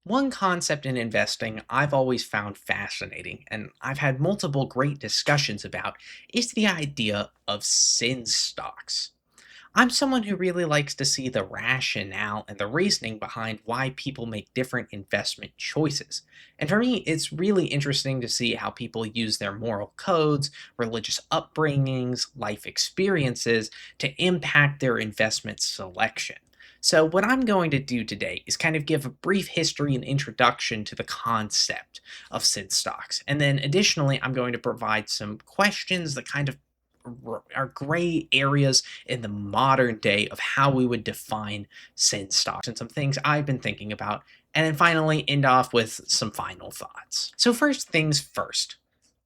One concept in investing I've always found fascinating, and I've had multiple great discussions about, is the idea of sin stocks. I'm someone who really likes to see the rationale and the reasoning behind why people make different investment choices. And for me, it's really interesting to see how people use their moral codes, religious upbringings, life experiences to impact their investment selection. So, what I'm going to do today is kind of give a brief history and introduction to the concept of sin stocks. And then additionally, I'm going to provide some questions that kind of are gray areas in the modern day of how we would define sin stocks and some things I've been thinking about. And then finally, end off with some final thoughts. So, first things first,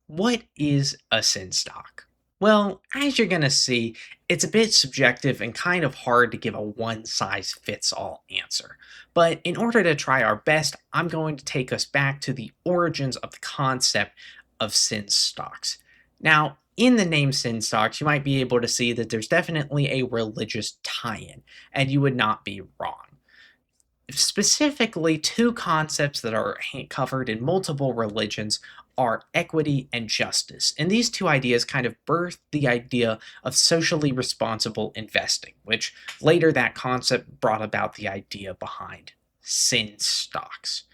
what is a sin stock? Well, as you're going to see, it's a bit subjective and kind of hard to give a one size fits all answer. But in order to try our best, I'm going to take us back to the origins of the concept of sin stocks. Now, in the name sin stocks, you might be able to see that there's definitely a religious tie in, and you would not be wrong. Specifically, two concepts that are covered in multiple religions are equity and justice. And these two ideas kind of birthed the idea of socially responsible investing, which later that concept brought about the idea behind sin stocks.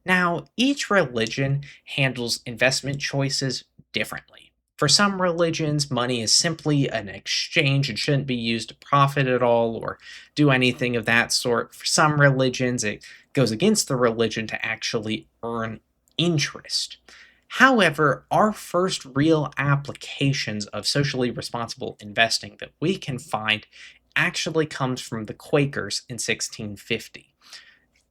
Now, each religion handles investment choices differently. For some religions, money is simply an exchange and shouldn't be used to profit at all or do anything of that sort. For some religions, it goes against the religion to actually earn interest. However, our first real applications of socially responsible investing that we can find actually comes from the Quakers in 1650.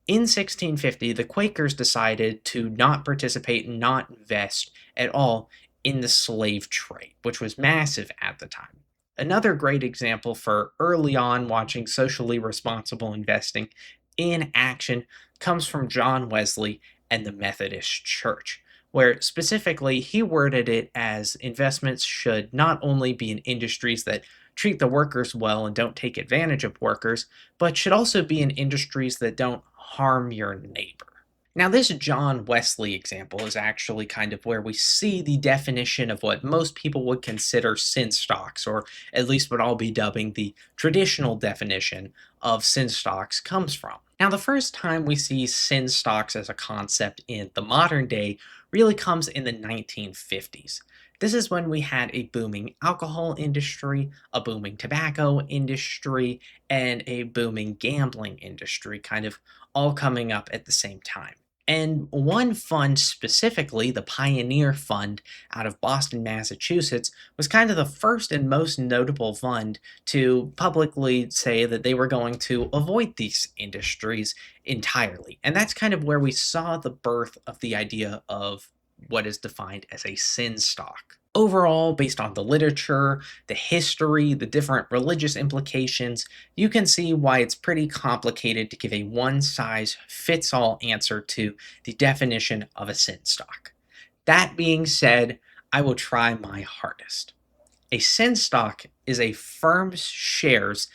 In 1650, the Quakers decided to not participate and not invest at all in the slave trade, which was massive at the time. Another great example for early on watching socially responsible investing in action comes from John Wesley and the Methodist Church, where specifically he worded it as investments should not only be in industries that treat the workers well and don't take advantage of workers, but should also be in industries that don't harm your neighbor. Now, this John Wesley example is actually kind of where we see the definition of what most people would consider sin stocks, or at least what I'll be dubbing the traditional definition of sin stocks, comes from. Now, the first time we see sin stocks as a concept in the modern day really comes in the 1950s. This is when we had a booming alcohol industry, a booming tobacco industry, and a booming gambling industry kind of all coming up at the same time. And one fund specifically, the Pioneer Fund out of Boston, Massachusetts, was kind of the first and most notable fund to publicly say that they were going to avoid these industries entirely. And that's kind of where we saw the birth of the idea of what is defined as a sin stock. Overall, based on the literature, the history, the different religious implications, you can see why it's pretty complicated to give a one size fits all answer to the definition of a sin stock. That being said, I will try my hardest. A sin stock is a firm's shares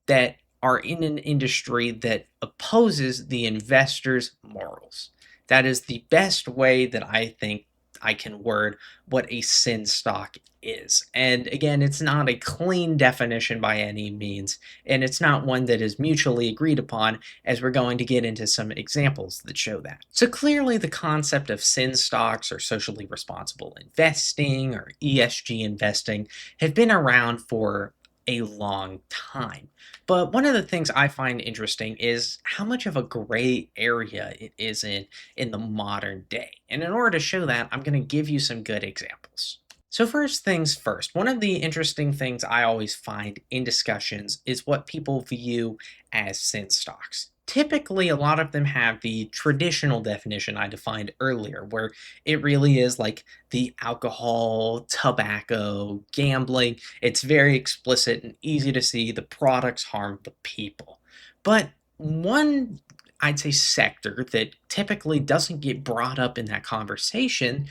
that are in an industry that opposes the investor's morals. That is the best way that I think I can word what a sin stock is. And again, it's not a clean definition by any means, and it's not one that is mutually agreed upon, as we're going to get into some examples that show that. So clearly, the concept of sin stocks or socially responsible investing or ESG investing have been around for a long time. But one of the things I find interesting is how much of a gray area it is in the modern day. And in order to show that, I'm going to give you some good examples. So, first things first, one of the interesting things I always find in discussions is what people view as sin stocks. Typically, a lot of them have the traditional definition I defined earlier, where it really is like the alcohol, tobacco, gambling. It's very explicit and easy to see the products harm the people. But one, I'd say, sector that typically doesn't get brought up in that conversation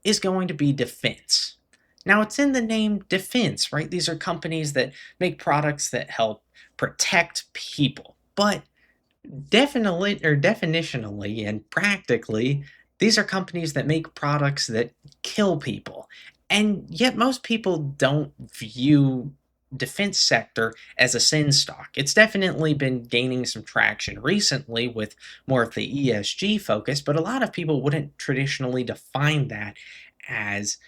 is going to be defense. Now, it's in the name defense, right? These are companies that make products that help protect people. But Definitely, or definitionally and practically, these are companies that make products that kill people. And yet most people don't view defense sector as a sin stock. It's definitely been gaining some traction recently with more of the ESG focus, but a lot of people wouldn't traditionally define that as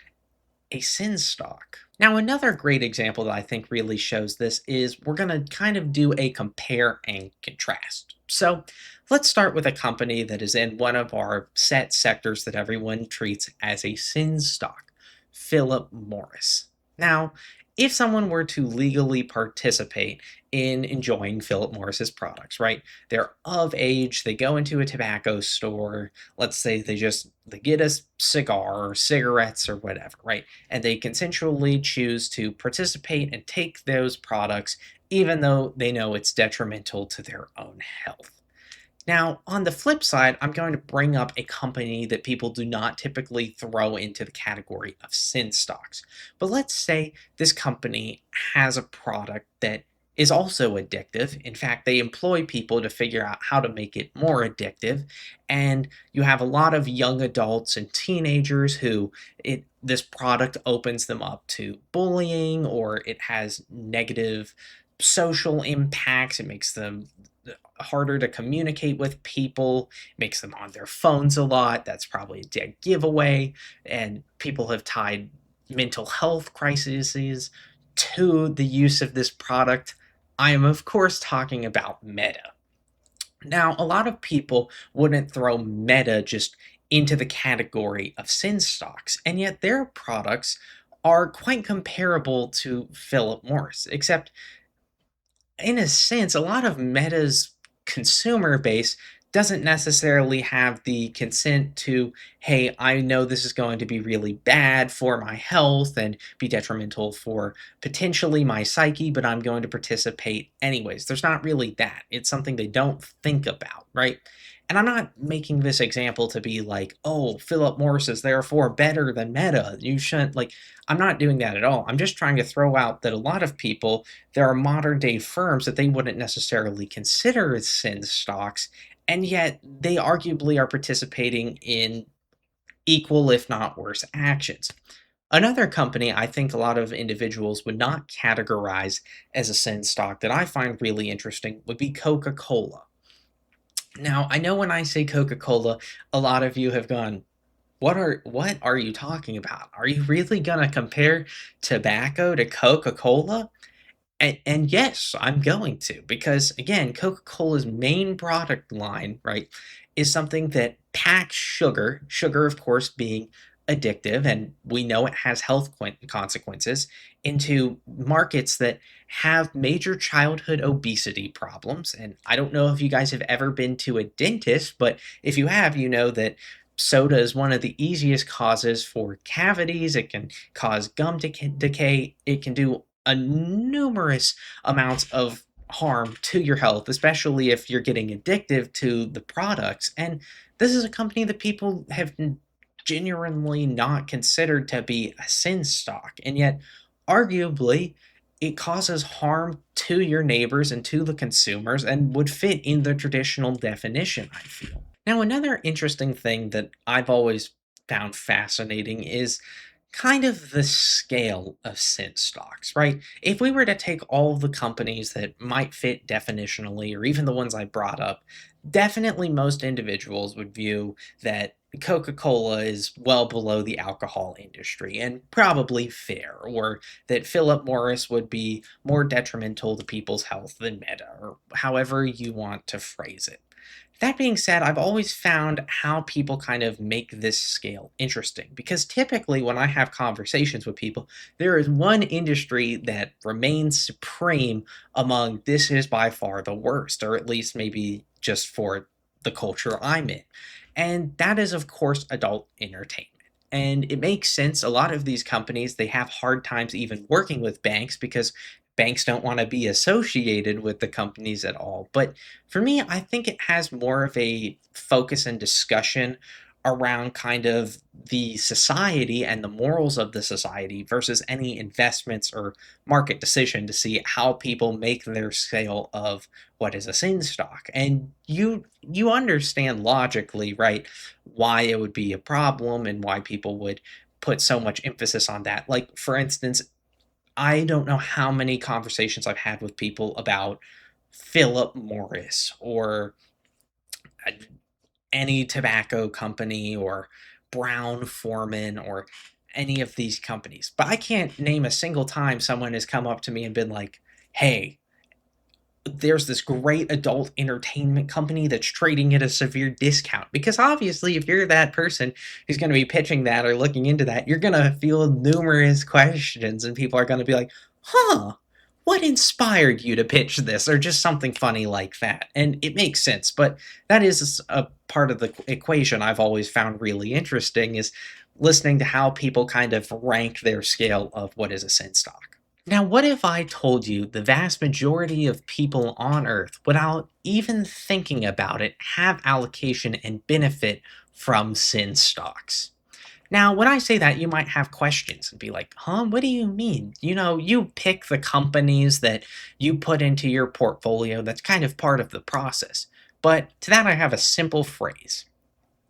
a sin stock. Now, another great example that I think really shows this is we're going to kind of do a compare and contrast. So, let's start with a company that is in one of our set sectors that everyone treats as a sin stock, Philip Morris. Now, if someone were to legally participate in enjoying Philip Morris's products, right? They're of age, they go into a tobacco store, let's say they get a cigar or cigarettes or whatever, right? And they consensually choose to participate and take those products even though they know it's detrimental to their own health. Now, on the flip side, I'm going to bring up a company that people do not typically throw into the category of sin stocks. But let's say this company has a product that is also addictive. In fact, they employ people to figure out how to make it more addictive. And you have a lot of young adults and teenagers who this product opens them up to bullying, or it has negative social impacts. It makes them harder to communicate with people, makes them on their phones a lot. That's probably a dead giveaway. And people have tied mental health crises to the use of this product. I am, of course, talking about Meta. Now, a lot of people wouldn't throw Meta just into the category of sin stocks, and yet their products are quite comparable to Philip Morris, except in a sense, a lot of Meta's consumer base doesn't necessarily have the consent to, hey, I know this is going to be really bad for my health and be detrimental for potentially my psyche, but I'm going to participate anyways. There's not really that. It's something they don't think about, right? And I'm not making this example to be like, oh, Philip Morris is therefore better than Meta. You shouldn't, like, I'm not doing that at all. I'm just trying to throw out that a lot of people, there are modern day firms that they wouldn't necessarily consider as sin stocks, and yet they arguably are participating in equal, if not worse, actions. Another company I think a lot of individuals would not categorize as a sin stock that I find really interesting would be Coca Cola. Now, I know when I say Coca Cola, a lot of you have gone, what are you talking about? Are you really gonna compare tobacco to Coca Cola? And yes, I'm going to, because again, Coca-Cola's main product line, right, is something that packs sugar, sugar, of course, being addictive, and we know it has health consequences, into markets that have major childhood obesity problems. And I don't know if you guys have ever been to a dentist, but if you have, you know that soda is one of the easiest causes for cavities. It can cause gum decay. It can do a numerous amounts of harm to your health, especially if you're getting addictive to the products. And this is a company that people have genuinely not considered to be a sin stock. And yet, arguably, it causes harm to your neighbors and to the consumers and would fit in the traditional definition, I feel. Now, another interesting thing that I've always found fascinating is kind of the scale of sin stocks, right? If we were to take all of the companies that might fit definitionally, or even the ones I brought up, definitely most individuals would view that Coca Cola is well below the alcohol industry and probably fair, or that Philip Morris would be more detrimental to people's health than Meta, or however you want to phrase it. That being said, I've always found how people kind of make this scale interesting because typically when I have conversations with people, there is one industry that remains supreme among this is by far the worst, or at least maybe just for the culture I'm in. And that is, of course, adult entertainment. And it makes sense. A lot of these companies, they have hard times even working with banks because banks don't want to be associated with the companies at all. But for me, I think it has more of a focus and discussion around kind of the society and the morals of the society versus any investments or market decision to see how people make their sale of what is a sin stock. And you understand logically, right, why it would be a problem and why people would put so much emphasis on that. Like for instance, I don't know how many conversations I've had with people about Philip Morris or uh, any tobacco company or Brown Foreman or any of these companies. But I can't name a single time someone has come up to me and been like, "Hey, there's this great adult entertainment company that's trading at a severe discount." Because obviously, if you're that person who's going to be pitching that or looking into that, you're going to feel numerous questions, and people are going to be like, huh, what inspired you to pitch this? Or just something funny like that. And it makes sense. But that is a part of the equation I've always found really interesting is listening to how people kind of rank their scale of what is a sin stock. Now, what if I told you the vast majority of people on Earth, without even thinking about it, have allocation and benefit from sin stocks? Now, when I say that, you might have questions and be like, huh, what do you mean? You pick the companies that you put into your portfolio. That's kind of part of the process. But to that, I have a simple phrase: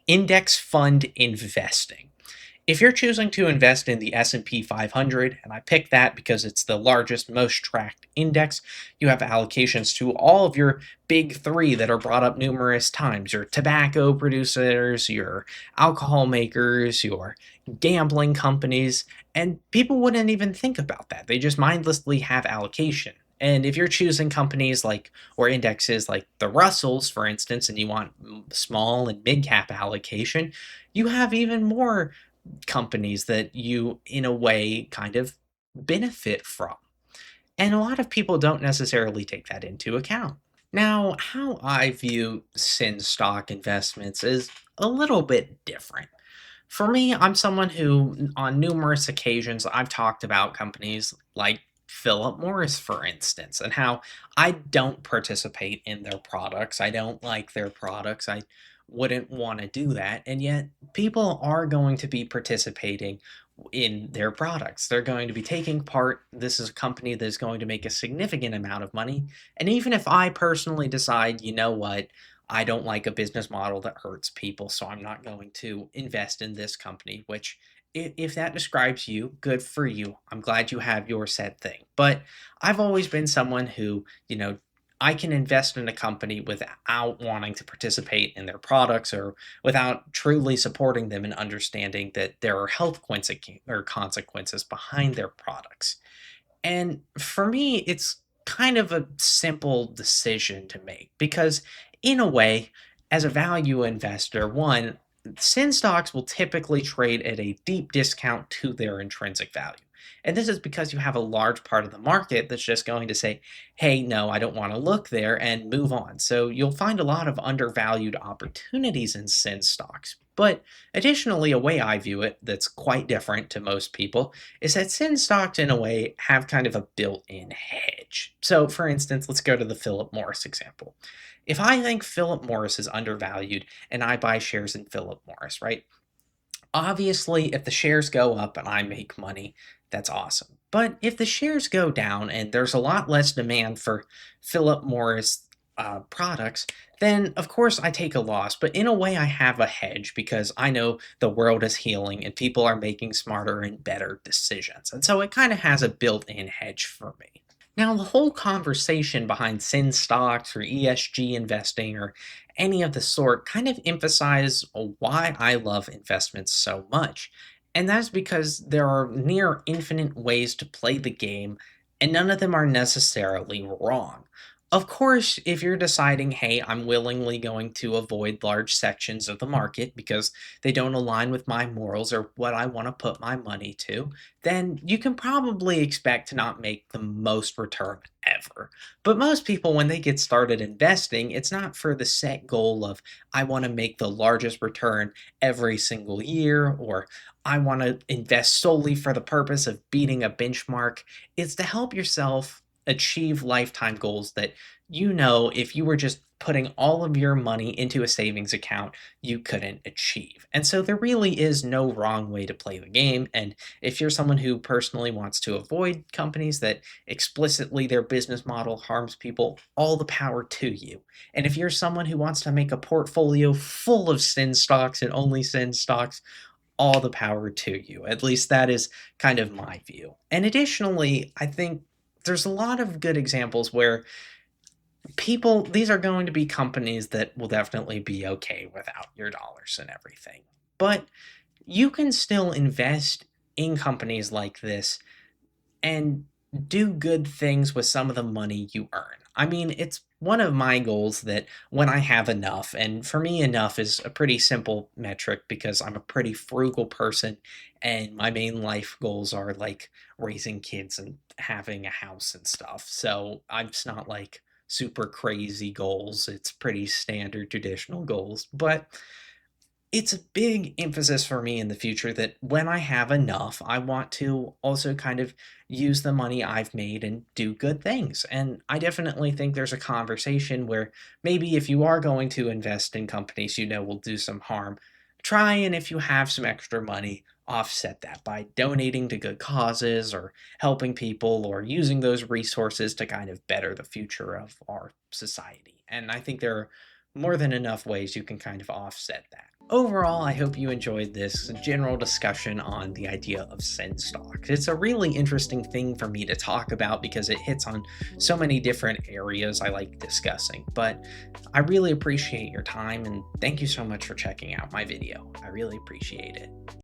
index fund investing. If you're choosing to invest in the S&P 500, and I picked that because it's the largest, most tracked index, you have allocations to all of your big three that are brought up numerous times: your tobacco producers, your alcohol makers, your gambling companies, and people wouldn't even think about that. They just mindlessly have allocation. And if you're choosing companies like or indexes like the Russells, for instance, and you want small and mid cap allocation, you have even more companies that you, in a way, kind of benefit from. And a lot of people don't necessarily take that into account. Now, how I view sin stock investments is a little bit different. For me, I'm someone who, on numerous occasions, I've talked about companies like Philip Morris, for instance, and how I don't participate in their products. I don't like their products. I wouldn't want to do that. And yet, people are going to be participating in their products. They're going to be taking part. This is a company that is going to make a significant amount of money. And even if I personally decide, you know what, I don't like a business model that hurts people, so I'm not going to invest in this company, which if that describes you, good for you. I'm glad you have your said thing. But I've always been someone who, I can invest in a company without wanting to participate in their products or without truly supporting them and understanding that there are health consequences behind their products. And for me, it's kind of a simple decision to make because, in a way, as a value investor, one, sin stocks will typically trade at a deep discount to their intrinsic value. And this is because you have a large part of the market that's just going to say, hey, no, I don't want to look there and move on. So you'll find a lot of undervalued opportunities in sin stocks. But additionally, a way I view it that's quite different to most people is that sin stocks, in a way, have kind of a built in hedge. So, for instance, let's go to the Philip Morris example. If I think Philip Morris is undervalued and I buy shares in Philip Morris, right? Obviously, if the shares go up and I make money, that's awesome. But if the shares go down and there's a lot less demand for Philip Morris products, then of course I take a loss. But in a way, I have a hedge because I know the world is healing and people are making smarter and better decisions. And so it kind of has a built in hedge for me. Now, the whole conversation behind sin stocks or ESG investing or any of the sort kind of emphasize why I love investments so much. And that's because there are near infinite ways to play the game, and none of them are necessarily wrong. Of course, if you're deciding, hey, I'm willingly going to avoid large sections of the market because they don't align with my morals or what I want to put my money to, then you can probably expect to not make the most return ever. But most people, when they get started investing, it's not for the set goal of, I want to make the largest return every single year, or I want to invest solely for the purpose of beating a benchmark. It's to help yourself achieve lifetime goals that, if you were just putting all of your money into a savings account you couldn't achieve. And so there really is no wrong way to play the game. And if you're someone who personally wants to avoid companies that explicitly their business model harms people, all the power to you. And if you're someone who wants to make a portfolio full of sin stocks and only sin stocks, all the power to you. At least that is kind of my view. And additionally, I think there's a lot of good examples where these are going to be companies that will definitely be okay without your dollars and everything. But you can still invest in companies like this and do good things with some of the money you earn. I mean, it's one of my goals that when I have enough, and for me, enough is a pretty simple metric because I'm a pretty frugal person, and my main life goals are like raising kids and having a house and stuff. So it's not like super crazy goals, it's pretty standard traditional goals. But it's a big emphasis for me in the future that when I have enough, I want to also kind of use the money I've made and do good things. And I definitely think there's a conversation where maybe if you are going to invest in companies you know will do some harm, try and if you have some extra money, offset that by donating to good causes or helping people or using those resources to kind of better the future of our society. And I think there are more than enough ways you can kind of offset that. Overall, I hope you enjoyed this general discussion on the idea of sin stocks. It's a really interesting thing for me to talk about because it hits on so many different areas I like discussing. But I really appreciate your time and thank you so much for checking out my video. I really appreciate it.